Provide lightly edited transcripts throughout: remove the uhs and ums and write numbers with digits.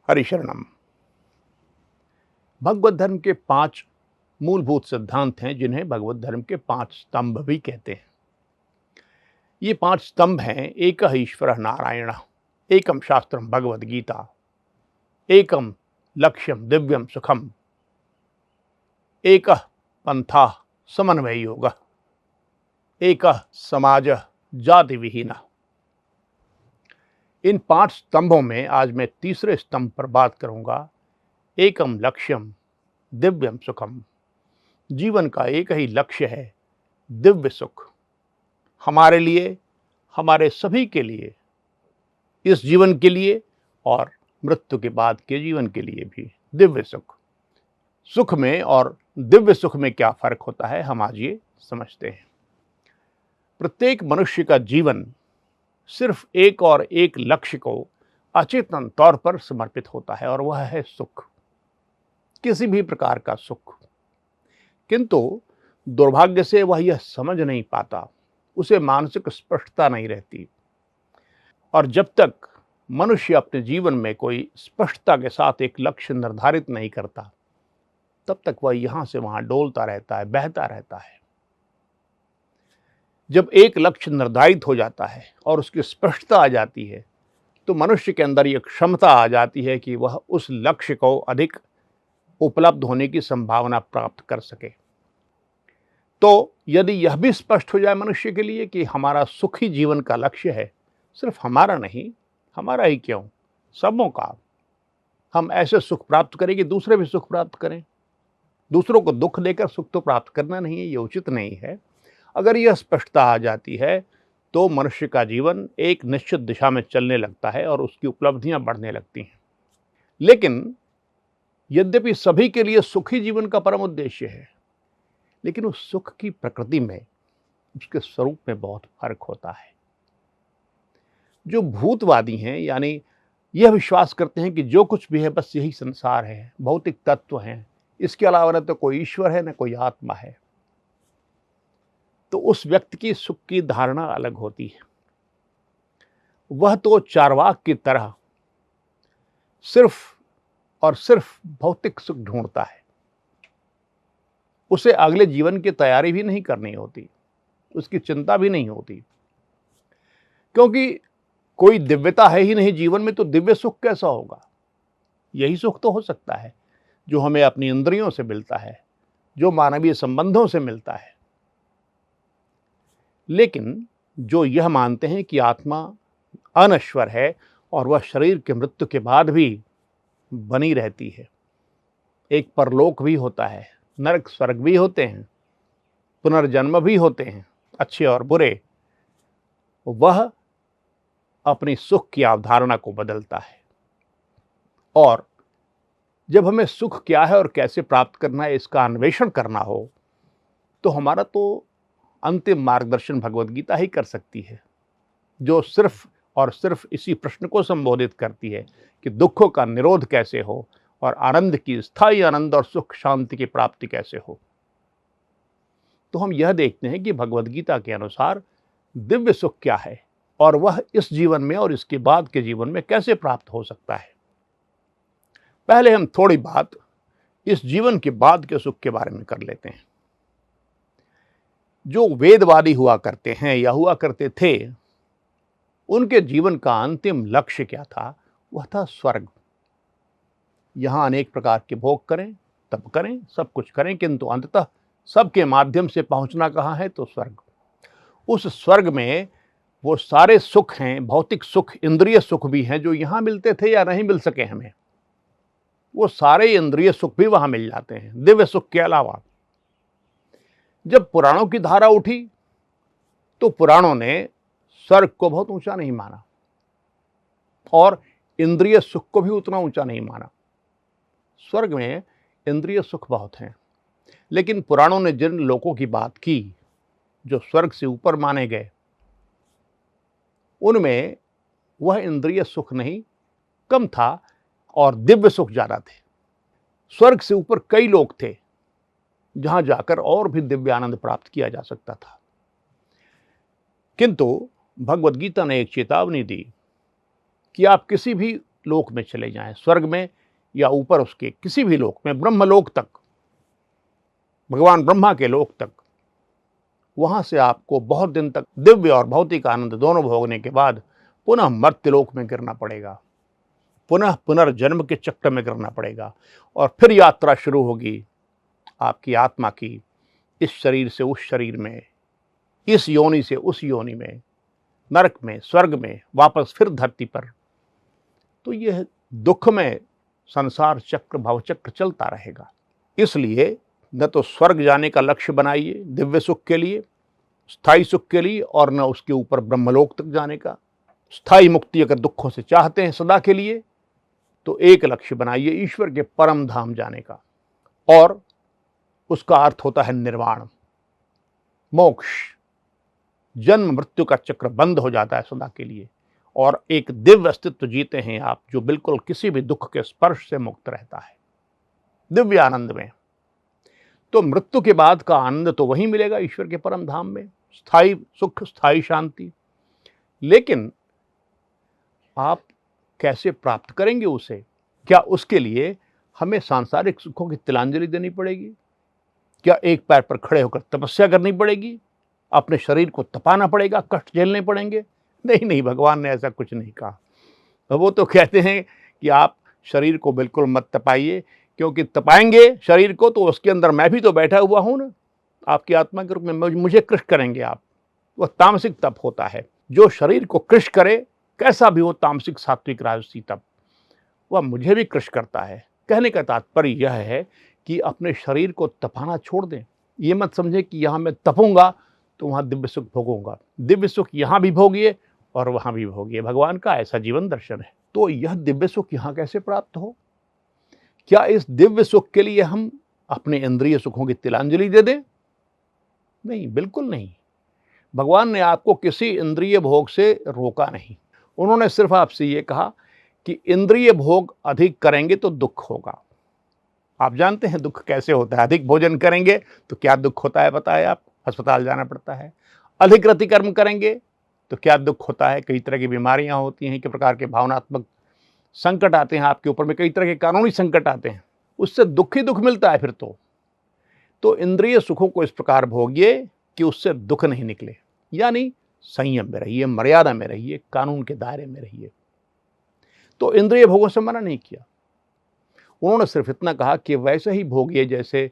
हरिशरणम। भगवत धर्म के 5 मूलभूत सिद्धांत हैं जिन्हें भगवत धर्म के 5 स्तंभ भी कहते हैं। ये 5 स्तंभ हैं: एक ईश्वर नारायण, एकम शास्त्रम भगवद गीता, एकम लक्ष्यम दिव्यम सुखम, एक पंथा समन्वय योग, एक समाज जाति विहीना। इन 5 स्तंभों में आज मैं तीसरे स्तंभ पर बात करूंगा, एकम लक्ष्यम दिव्यम सुखम। जीवन का एक ही लक्ष्य है, दिव्य सुख। हमारे लिए, हमारे सभी के लिए, इस जीवन के लिए और मृत्यु के बाद के जीवन के लिए भी दिव्य सुख। सुख में और दिव्य सुख में क्या फर्क होता है, हम आज ये समझते हैं। प्रत्येक मनुष्य का जीवन सिर्फ एक और एक लक्ष्य को अचेतन तौर पर समर्पित होता है, और वह है सुख, किसी भी प्रकार का सुख। किंतु दुर्भाग्य से वह यह समझ नहीं पाता, उसे मानसिक स्पष्टता नहीं रहती। और जब तक मनुष्य अपने जीवन में कोई स्पष्टता के साथ एक लक्ष्य निर्धारित नहीं करता, तब तक वह यहां से वहां डोलता रहता है, बहता रहता है। जब एक लक्ष्य निर्धारित हो जाता है और उसकी स्पष्टता आ जाती है, तो मनुष्य के अंदर यह क्षमता आ जाती है कि वह उस लक्ष्य को अधिक उपलब्ध होने की संभावना प्राप्त कर सके। तो यदि यह भी स्पष्ट हो जाए मनुष्य के लिए कि हमारा सुखी जीवन का लक्ष्य है, सिर्फ हमारा नहीं, हमारा ही क्यों, सबों का, हम ऐसे सुख प्राप्त करें कि दूसरे भी सुख प्राप्त करें। दूसरों को दुख देकर सुख तो प्राप्त करना नहीं है, ये उचित नहीं है। अगर यह स्पष्टता आ जाती है तो मनुष्य का जीवन एक निश्चित दिशा में चलने लगता है और उसकी उपलब्धियां बढ़ने लगती हैं। लेकिन यद्यपि सभी के लिए सुखी जीवन का परम उद्देश्य है, लेकिन उस सुख की प्रकृति में, उसके स्वरूप में बहुत फर्क होता है। जो भूतवादी हैं, यानी यह विश्वास करते हैं कि जो कुछ भी है बस यही संसार है, भौतिक तत्व हैं, इसके अलावा न तो कोई ईश्वर है न कोई आत्मा है, तो उस व्यक्ति की सुख की धारणा अलग होती है। वह तो चार्वाक की तरह सिर्फ और सिर्फ भौतिक सुख ढूंढता है। उसे अगले जीवन की तैयारी भी नहीं करनी होती, उसकी चिंता भी नहीं होती, क्योंकि कोई दिव्यता है ही नहीं जीवन में, तो दिव्य सुख कैसा होगा। यही सुख तो हो सकता है जो हमें अपनी इंद्रियों से मिलता है, जो मानवीय संबंधों से मिलता है। लेकिन जो यह मानते हैं कि आत्मा अनश्वर है और वह शरीर के मृत्यु के बाद भी बनी रहती है, एक परलोक भी होता है, नरक स्वर्ग भी होते हैं, पुनर्जन्म भी होते हैं, अच्छे और बुरे, वह अपनी सुख की अवधारणा को बदलता है। और जब हमें सुख क्या है और कैसे प्राप्त करना है इसका अन्वेषण करना हो, तो हमारा तो अंतिम मार्गदर्शन भगवद गीता ही कर सकती है, जो सिर्फ और सिर्फ इसी प्रश्न को संबोधित करती है कि दुखों का निरोध कैसे हो और आनंद की, स्थायी आनंद और सुख शांति की प्राप्ति कैसे हो। तो हम यह देखते हैं कि भगवद गीता के अनुसार दिव्य सुख क्या है और वह इस जीवन में और इसके बाद के जीवन में कैसे प्राप्त हो सकता है। पहले हम थोड़ी बात इस जीवन के बाद के सुख के बारे में कर लेते हैं। जो वेदवादी हुआ करते हैं या हुआ करते थे, उनके जीवन का अंतिम लक्ष्य क्या था? वह था स्वर्ग। यहां अनेक प्रकार के भोग करें, तप करें, सब कुछ करें, किंतु अंततः सबके माध्यम से पहुंचना कहां है? तो स्वर्ग। उस स्वर्ग में वो सारे सुख हैं, भौतिक सुख, इंद्रिय सुख भी हैं, जो यहां मिलते थे या नहीं मिल सके हमें, वो सारे इंद्रिय सुख भी वहां मिल जाते हैं, दिव्य सुख के अलावा। जब पुराणों की धारा उठी तो पुराणों ने स्वर्ग को बहुत ऊंचा नहीं माना और इंद्रिय सुख को भी उतना ऊंचा नहीं माना। स्वर्ग में इंद्रिय सुख बहुत हैं, लेकिन पुराणों ने जिन लोगों की बात की जो स्वर्ग से ऊपर माने गए, उनमें वह इंद्रिय सुख नहीं, कम था, और दिव्य सुख ज्यादा थे। स्वर्ग से ऊपर कई लोग थे जहां जाकर और भी दिव्य आनंद प्राप्त किया जा सकता था। किंतु भगवद गीता ने एक चेतावनी दी कि आप किसी भी लोक में चले जाएं, स्वर्ग में या ऊपर उसके किसी भी लोक में, ब्रह्मलोक तक, भगवान ब्रह्मा के लोक तक, वहां से आपको बहुत दिन तक दिव्य और भौतिक आनंद दोनों भोगने के बाद पुनः मर्त्यलोक में गिरना पड़ेगा, पुनः पुनर्जन्म के चक्र में गिरना पड़ेगा, और फिर यात्रा शुरू होगी आपकी आत्मा की, इस शरीर से उस शरीर में, इस योनि से उस योनि में, नरक में, स्वर्ग में, वापस फिर धरती पर। तो यह दुखमय संसार चक्र, भवचक्र चलता रहेगा। इसलिए न तो स्वर्ग जाने का लक्ष्य बनाइए दिव्य सुख के लिए, स्थायी सुख के लिए, और न उसके ऊपर ब्रह्मलोक तक जाने का। स्थायी मुक्ति अगर दुखों से चाहते हैं सदा के लिए, तो एक लक्ष्य बनाइए ईश्वर के परम धाम जाने का, और उसका अर्थ होता है निर्वाण, मोक्ष। जन्म मृत्यु का चक्र बंद हो जाता है सदा के लिए, और एक दिव्य अस्तित्व जीते हैं आप, जो बिल्कुल किसी भी दुख के स्पर्श से मुक्त रहता है, दिव्य आनंद में। तो मृत्यु के बाद का आनंद तो वहीं मिलेगा ईश्वर के परम धाम में, स्थायी सुख, स्थायी शांति। लेकिन आप कैसे प्राप्त करेंगे उसे? क्या उसके लिए हमें सांसारिक सुखों की तिलांजलि देनी पड़ेगी? क्या एक पैर पर खड़े होकर तपस्या करनी पड़ेगी? अपने शरीर को तपाना पड़ेगा, कष्ट झेलने पड़ेंगे? नहीं नहीं, भगवान ने ऐसा कुछ नहीं कहा। वो तो कहते हैं कि आप शरीर को बिल्कुल मत तपाइए, क्योंकि तपाएंगे शरीर को तो उसके अंदर मैं भी तो बैठा हुआ हूं ना, आपकी आत्मा के रूप में मुझे कृष्ण करेंगे आप। वह तामसिक तप होता है। जो शरीर को कृष्ण करे, कैसा भी हो, तामसिक सात्विक राजसी तप, वह मुझे भी कृष्ण करता है। कहने का तात्पर्य यह है कि अपने शरीर को तपाना छोड़ दें। ये मत समझे कि यहाँ मैं तपूंगा तो वहाँ दिव्य सुख भोगूंगा। दिव्य सुख यहाँ भी भोगिए और वहाँ भी भोगिए। भगवान का ऐसा जीवन दर्शन है। तो यह दिव्य सुख यहाँ कैसे प्राप्त हो? क्या इस दिव्य सुख के लिए हम अपने इंद्रिय सुखों की तिलांजलि दे दें? नहीं, बिल्कुल नहीं। भगवान ने आपको किसी इंद्रिय भोग से रोका नहीं। उन्होंने सिर्फ आपसे ये कहा कि इंद्रिय भोग अधिक करेंगे तो दुख होगा। आप जानते हैं दुख कैसे होता है। अधिक भोजन करेंगे तो क्या दुख होता है बताएं आप? अस्पताल जाना पड़ता है। अधिक रतिकर्म करेंगे तो क्या दुख होता है? कई तरह की बीमारियां होती हैं, कई प्रकार के भावनात्मक संकट आते हैं आपके ऊपर में, कई तरह के कानूनी संकट आते हैं, उससे दुख ही दुख मिलता है फिर तो इंद्रिय सुखों को इस प्रकार भोगिए कि उससे दुख नहीं निकले। यानी संयम में रहिए, मर्यादा में रहिए, कानून के दायरे में रहिए। तो इंद्रिय भोगों से मना नहीं किया। उन्होंने सिर्फ इतना कहा कि वैसे ही भोगिए जैसे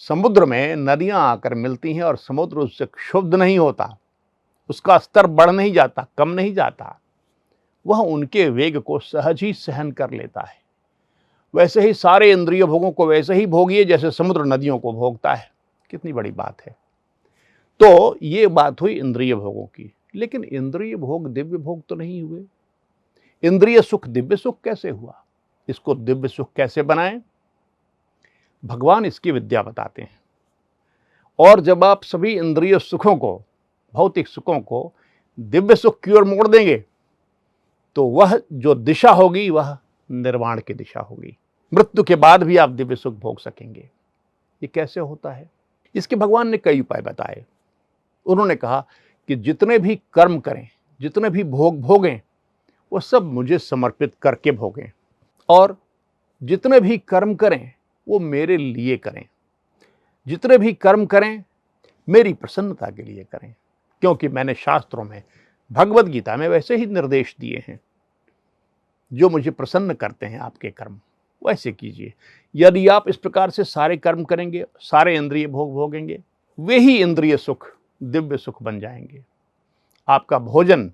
समुद्र में नदियां आकर मिलती हैं और समुद्र उससे क्षुब्ध नहीं होता, उसका स्तर बढ़ नहीं जाता, कम नहीं जाता, वह उनके वेग को सहज ही सहन कर लेता है। वैसे ही सारे इंद्रिय भोगों को वैसे ही भोगिए जैसे समुद्र नदियों को भोगता है। कितनी बड़ी बात है। तो ये बात हुई इंद्रिय भोगों की। लेकिन इंद्रिय भोग दिव्य भोग तो नहीं हुए। इंद्रिय सुख दिव्य सुख कैसे हुआ? इसको दिव्य सुख कैसे बनाएं? भगवान इसकी विद्या बताते हैं। और जब आप सभी इंद्रिय सुखों को, भौतिक सुखों को दिव्य सुख की ओर मोड़ देंगे तो वह जो दिशा होगी वह निर्वाण की दिशा होगी। मृत्यु के बाद भी आप दिव्य सुख भोग सकेंगे। ये कैसे होता है? इसके भगवान ने कई उपाय बताए। उन्होंने कहा कि जितने भी कर्म करें, जितने भी भोग भोगें, वो सब मुझे समर्पित करके भोगें, और जितने भी कर्म करें वो मेरे लिए करें। जितने भी कर्म करें मेरी प्रसन्नता के लिए करें, क्योंकि मैंने शास्त्रों में, भगवद गीता में वैसे ही निर्देश दिए हैं। जो मुझे प्रसन्न करते हैं आपके कर्म, वैसे कीजिए। यदि आप इस प्रकार से सारे कर्म करेंगे, सारे इंद्रिय भोग भोगेंगे, वे ही इंद्रिय सुख दिव्य सुख बन जाएंगे। आपका भोजन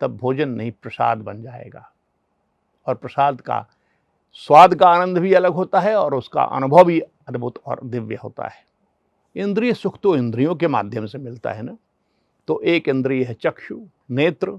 तब भोजन नहीं, प्रसाद बन जाएगा। और प्रसाद का स्वाद का आनंद भी अलग होता है और उसका अनुभव भी अद्भुत और दिव्य होता है। इंद्रिय सुख तो इंद्रियों के माध्यम से मिलता है ना। तो एक इंद्रिय है चक्षु, नेत्र।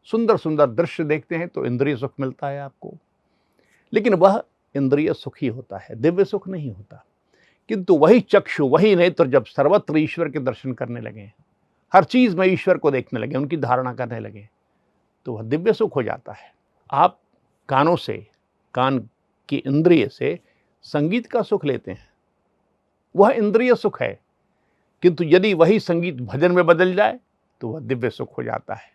सुंदर सुंदर दृश्य देखते हैं तो इंद्रिय सुख मिलता है आपको। लेकिन वह इंद्रिय सुख ही होता है, दिव्य सुख नहीं होता। किंतु वही चक्षु, वही नेत्र जब सर्वत्र ईश्वर के दर्शन करने लगे, हर चीज में ईश्वर को देखने लगे, उनकी धारणा करने लगे, तो वह दिव्य सुख हो जाता है। आप कानों से, कान की इंद्रिय से संगीत का सुख लेते हैं, वह इंद्रिय सुख है। किंतु यदि वही संगीत भजन में बदल जाए तो वह दिव्य सुख हो जाता है।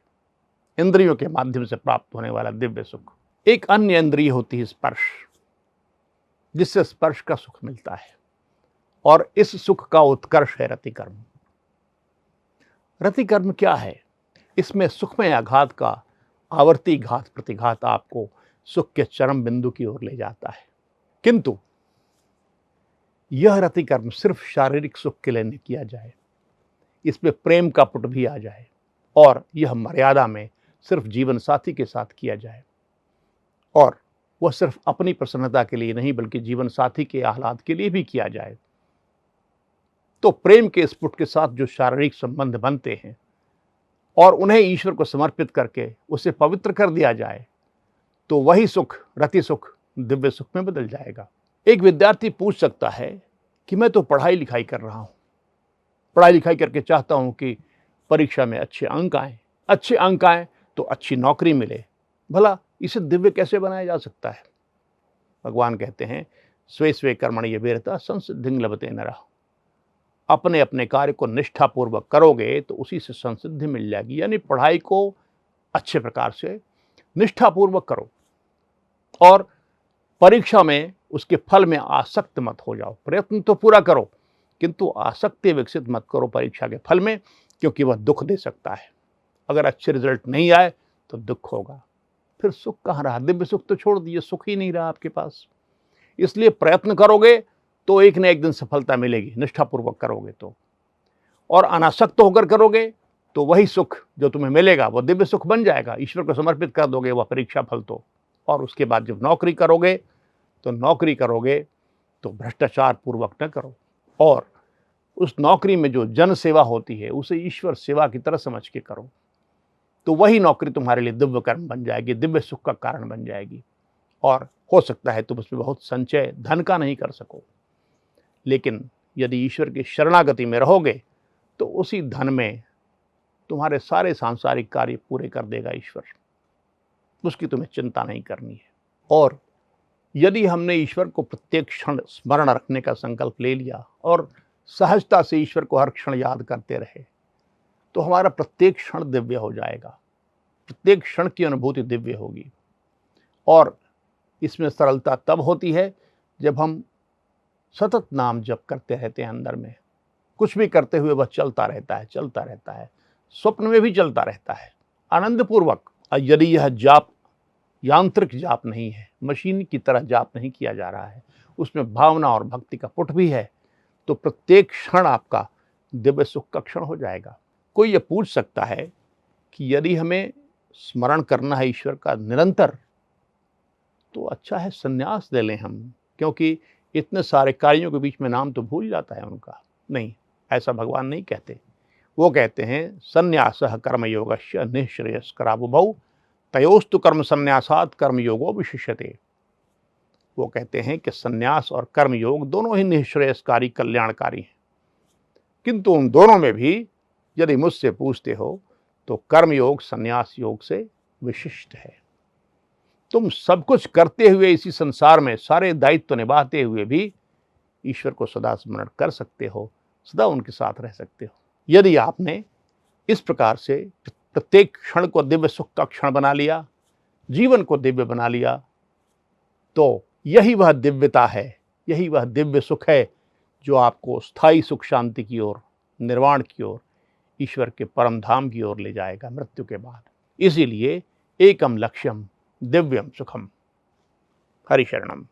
इंद्रियों के माध्यम से प्राप्त होने वाला दिव्य सुख। एक अन्य इंद्रिय होती है स्पर्श, जिससे स्पर्श का सुख मिलता है, और इस सुख का उत्कर्ष है रतिकर्म। रतिकर्म क्या है? इसमें सुखमय आघात का आवर्ती घात प्रतिघात आपको सुख के चरम बिंदु की ओर ले जाता है। किंतु यह रतिकर्म सिर्फ शारीरिक सुख के लिए नहीं किया जाए, इसमें प्रेम का पुट भी आ जाए, और यह मर्यादा में सिर्फ जीवन साथी के साथ किया जाए, और वह सिर्फ अपनी प्रसन्नता के लिए नहीं बल्कि जीवन साथी के आह्लाद के लिए भी किया जाए। तो प्रेम के स्फुट के साथ जो शारीरिक संबंध बनते हैं और उन्हें ईश्वर को समर्पित करके उसे पवित्र कर दिया जाए, तो वही सुख रति सुख दिव्य सुख में बदल जाएगा। एक विद्यार्थी पूछ सकता है कि मैं तो पढ़ाई लिखाई कर रहा हूँ, पढ़ाई लिखाई करके चाहता हूँ कि परीक्षा में अच्छे अंक आएँ तो अच्छी नौकरी मिले, भला इसे दिव्य कैसे बनाया जा सकता है? भगवान कहते हैं, स्वे स्वे कर्मणि यभिरता संसिद्धिं लभते नरः। अपने अपने कार्य को निष्ठापूर्वक करोगे तो उसी से संसिद्धि मिल जाएगी। यानी पढ़ाई को अच्छे प्रकार से निष्ठापूर्वक करो, और परीक्षा में उसके फल में आसक्त मत हो जाओ। प्रयत्न तो पूरा करो, किंतु आसक्ति विकसित मत करो परीक्षा के फल में, क्योंकि वह दुख दे सकता है। अगर अच्छे रिजल्ट नहीं आए तो दुख होगा, फिर सुख कहाँ रहा? दिव्य सुख तो छोड़ दिए, सुख ही नहीं रहा आपके पास। इसलिए प्रयत्न करोगे तो एक न एक दिन सफलता मिलेगी, निष्ठापूर्वक करोगे तो, और अनासक्त होकर करोगे तो वही सुख जो तुम्हें मिलेगा वह दिव्य सुख बन जाएगा। ईश्वर को समर्पित कर दोगे वह परीक्षा फल तो। और उसके बाद जब नौकरी करोगे तो भ्रष्टाचार पूर्वक न करो, और उस नौकरी में जो जन सेवा होती है उसे ईश्वर सेवा की तरह समझ के करो, तो वही नौकरी तुम्हारे लिए दिव्य कर्म बन जाएगी, दिव्य सुख का कारण बन जाएगी। और हो सकता है तुम उसमें बहुत संचय धन का नहीं कर सको, लेकिन यदि ईश्वर की शरणागति में रहोगे तो उसी धन में तुम्हारे सारे सांसारिक कार्य पूरे कर देगा ईश्वर, उसकी तुम्हें चिंता नहीं करनी है। और यदि हमने ईश्वर को प्रत्येक क्षण स्मरण रखने का संकल्प ले लिया और सहजता से ईश्वर को हर क्षण याद करते रहे, तो हमारा प्रत्येक क्षण दिव्य हो जाएगा, प्रत्येक क्षण की अनुभूति दिव्य होगी। और इसमें सरलता तब होती है जब हम सतत नाम जप करते रहते हैं। अंदर में कुछ भी करते हुए वह चलता रहता है, स्वप्न में भी चलता रहता है आनंदपूर्वक। यदि यह जाप यांत्रिक जाप नहीं है, मशीन की तरह जाप नहीं किया जा रहा है, उसमें भावना और भक्ति का पुट भी है, तो प्रत्येक क्षण आपका दिव्य सुख का क्षण हो जाएगा। कोई ये पूछ सकता है कि यदि हमें स्मरण करना है ईश्वर का निरंतर, तो अच्छा है संन्यास ले लें हम, क्योंकि इतने सारे कार्यों के बीच में नाम तो भूल जाता है उनका। नहीं, ऐसा भगवान नहीं कहते। वो कहते हैं संन्यासः कर्मयोगस्य निःश्रेयस्करावुभौ तयोस्तु कर्म संन्यासात् कर्मयोगो विशिष्यते। वो कहते हैं कि संन्यास और कर्मयोग दोनों ही निःश्रेयसकारी कल्याणकारी हैं, किंतु उन दोनों में भी यदि मुझसे पूछते हो तो कर्मयोग संन्यास योग से विशिष्ट है। तुम सब कुछ करते हुए इसी संसार में सारे दायित्व निभाते हुए भी ईश्वर को सदा स्मरण कर सकते हो, सदा उनके साथ रह सकते हो। यदि आपने इस प्रकार से प्रत्येक क्षण को दिव्य सुख का क्षण बना लिया, जीवन को दिव्य बना लिया, तो यही वह दिव्यता है, यही वह दिव्य सुख है जो आपको स्थायी सुख शांति की ओर, निर्वाण की ओर, ईश्वर के परम धाम की ओर ले जाएगा मृत्यु के बाद। इसीलिए एकम लक्ष्यम दिव्यम सुखम। हरि शरणम।